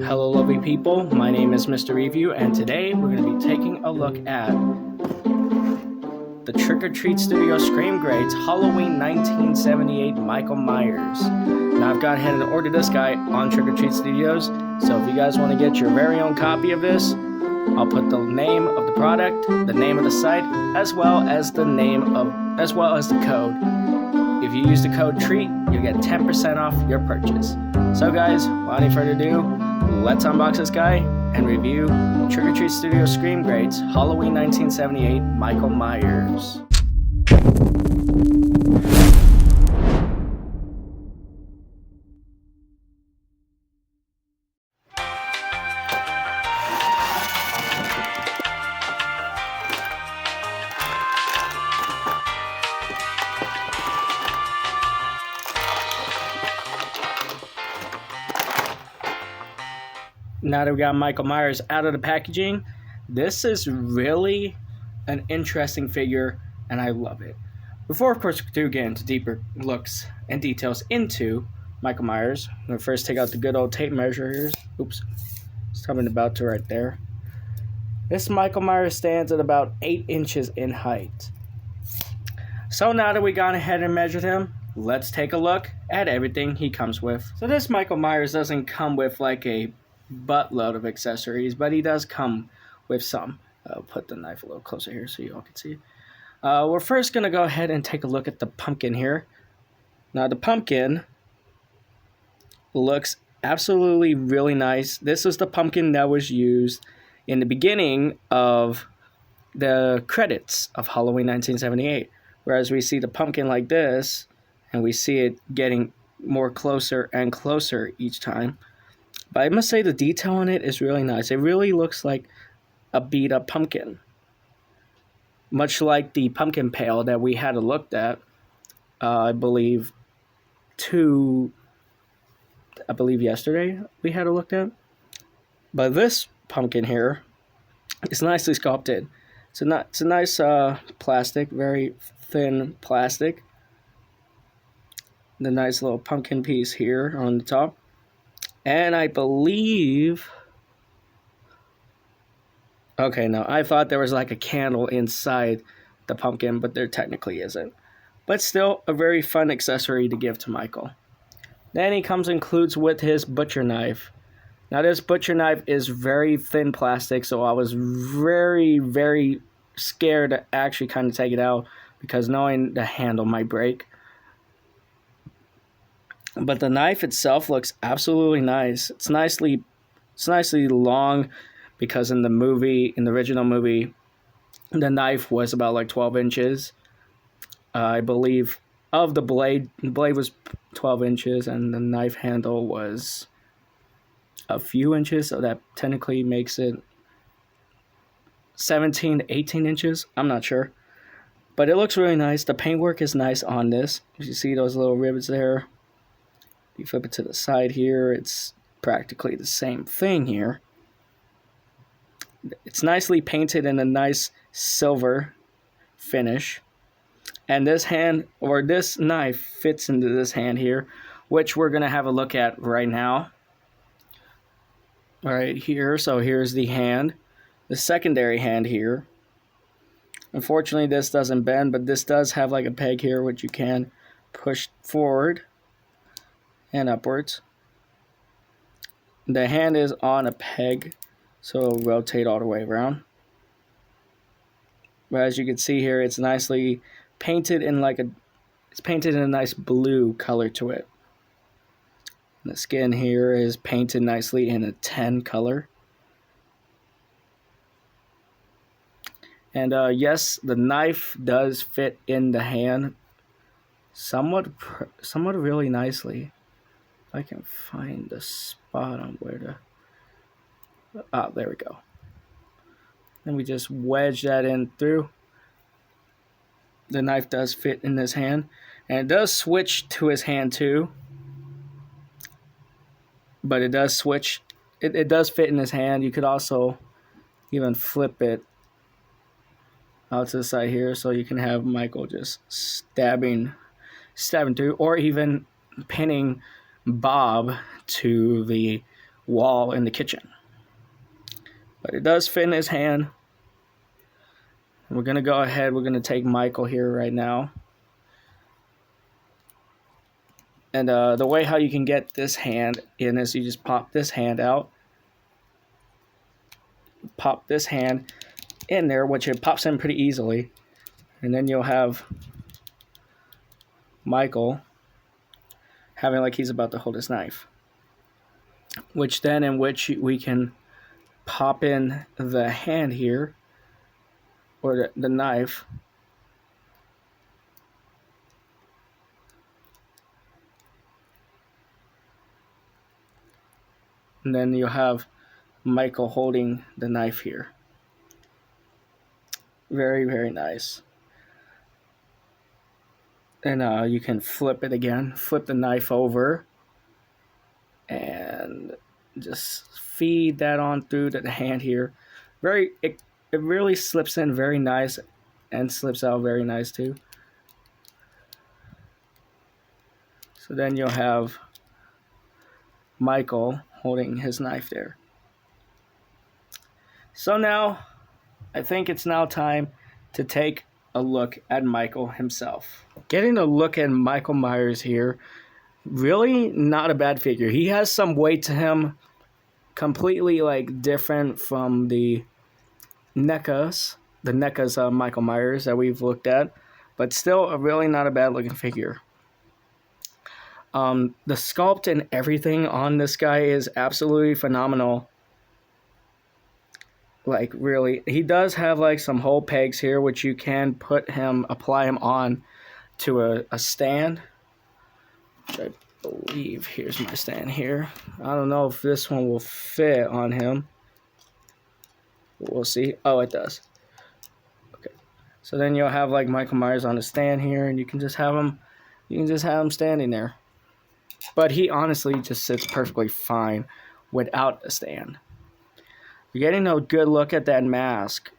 Hello lovely people, my name is Mr. Review, and today we're going to be taking a look at the Trick or Treat Studio ScreamGreats Halloween 1978 Michael Myers. Now I've gone ahead and ordered this guy on Trick or Treat Studios, so if you guys want to get your very own copy of this, I'll put the name of the product, the name of the site, as well as the code. If you use the code TREAT, you'll get 10% off your purchase. So guys, without any further ado, let's unbox this guy and review Trick or Treat Studio ScreamGreats Halloween 1978 Michael Myers. Now that we got Michael Myers out of the packaging, this is really an interesting figure, and I love it. Before, of course, we do get into deeper looks and details into Michael Myers, I'm going to first take out the good old tape measure here. Oops, something about to right there. This Michael Myers stands at about 8 inches in height. So now that we've gone ahead and measured him, let's take a look at everything he comes with. So this Michael Myers doesn't come with like a buttload of accessories, but he does come with some. I'll put the knife a little closer here so you all can see. We're first going to go ahead and take a look at the pumpkin here. Now the pumpkin looks absolutely really nice. This is the pumpkin that was used in the beginning of the credits of Halloween 1978. Whereas we see the pumpkin like this, and we see it getting more closer and closer each time. But I must say the detail on it is really nice. It really looks like a beat up pumpkin. Much like the pumpkin pail that we had looked at, I believe yesterday we had looked at. But this pumpkin here is nicely sculpted. It's a nice plastic, very thin plastic. The nice little pumpkin piece here on the top. And I believe... Okay, no, I thought there was like a candle inside the pumpkin, but there technically isn't. But still, a very fun accessory to give to Michael. Then he includes with his butcher knife. Now this butcher knife is very thin plastic, so I was very, very scared to actually kind of take it out, because knowing the handle might break. But the knife itself looks absolutely nice. It's nicely long, because in the original movie, the knife was about like 12 inches. I believe of the blade was 12 inches, and the knife handle was a few inches, so that technically makes it 17 to 18 inches. I'm not sure. But it looks really nice. The paintwork is nice on this. You see those little rivets there. You flip it to the side here, it's practically the same thing here. It's nicely painted in a nice silver finish. And this knife fits into this hand here, which we're going to have a look at right now. Right here, so here's the hand. The secondary hand here. Unfortunately, this doesn't bend, but this does have like a peg here, which you can push forward and upwards. The hand is on a peg, so it'll rotate all the way around. But as you can see here, it's nicely painted in a nice blue color to it. And the skin here is painted nicely in a 10 color. And yes, the knife does fit in the hand somewhat really nicely. I can find the spot on where to... there we go. Then we just wedge that in through. The knife does fit in this hand. And it does switch to his hand too. But it does switch. It does fit in his hand. You could also even flip it out to the side here, so you can have Michael just stabbing through, or even pinning Bob to the wall in the kitchen. But it does fit in his hand. We're going to go ahead. We're going to take Michael here right now. And the way how you can get this hand in is you just pop this hand out. Pop this hand in there, which it pops in pretty easily. And then you'll have Michael having like he's about to hold his knife. Which we can pop in the hand here, or the knife. And then you'll have Michael holding the knife here. Very, very nice. And you can flip it again. Flip the knife over. And just feed that on through to the hand here. It really slips in very nice. And slips out very nice too. So then you'll have Michael holding his knife there. So now, I think it's now time to take a look at Michael himself. Getting a look at Michael Myers here, really not a bad figure. He has some weight to him, completely like different from the NECA's Michael Myers that we've looked at, but still a really not a bad looking figure. The sculpt and everything on this guy is absolutely phenomenal. Like really, he does have like some hole pegs here, which you can apply him on to a stand. Which I believe, here's my stand here. I don't know if this one will fit on him. We'll see. Oh, it does. Okay. So then you'll have like Michael Myers on a stand here, and you can just have him standing there. But he honestly just sits perfectly fine without a stand. You're getting a good look at that mask.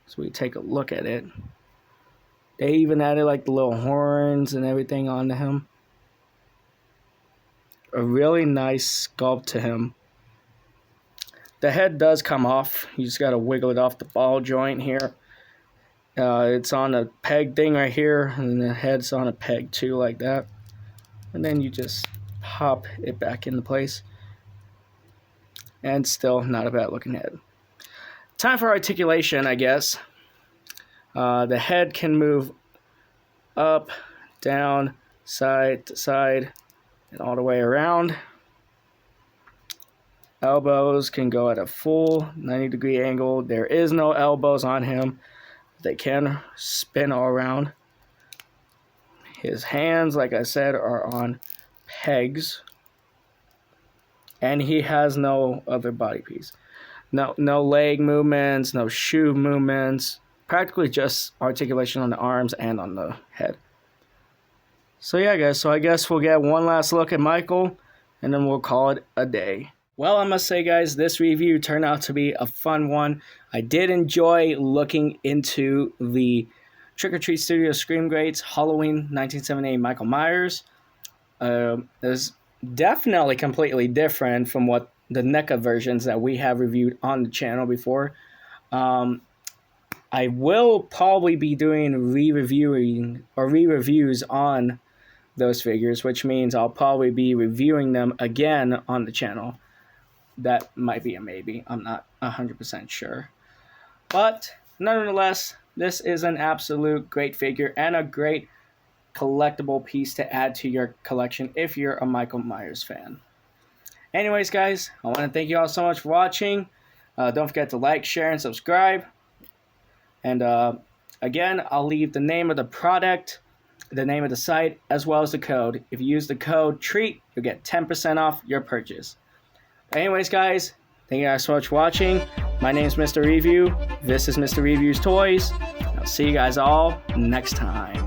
So we take a look at it. They even added like the little horns and everything onto him. A really nice sculpt to him. The head does come off. You just got to wiggle it off the ball joint here. It's on a peg thing right here. And the head's on a peg too, like that. And then you just pop it back into place. And still not a bad looking head. Time for articulation, I guess. The head can move up, down, side to side, and all the way around. Elbows can go at a full 90-degree angle. There is no elbows on him. They can spin all around. His hands, like I said, are on pegs. And he has no other body piece. No leg movements, no shoe movements. Practically just articulation on the arms and on the head. So yeah, guys. So I guess we'll get one last look at Michael, and then we'll call it a day. Well, I must say, guys, this review turned out to be a fun one. I did enjoy looking into the Trick or Treat Studio ScreamGreats Halloween 1978 Michael Myers. It's definitely completely different from what the NECA versions that we have reviewed on the channel before. I will probably be doing re-reviews on those figures, which means I'll probably be reviewing them again on the channel. That might be a maybe. I'm not 100% sure. But nonetheless, this is an absolute great figure and a great collectible piece to add to your collection if you're a Michael Myers fan. Anyways, guys, I want to thank you all so much for watching. Don't forget to like, share, and subscribe. And again, I'll leave the name of the product, the name of the site, as well as the code. If you use the code TREAT, you'll get 10% off your purchase. Anyways, guys, thank you guys so much for watching. My name is Mr. Review. This is Mr. Reviews Toys. I'll see you guys all next time.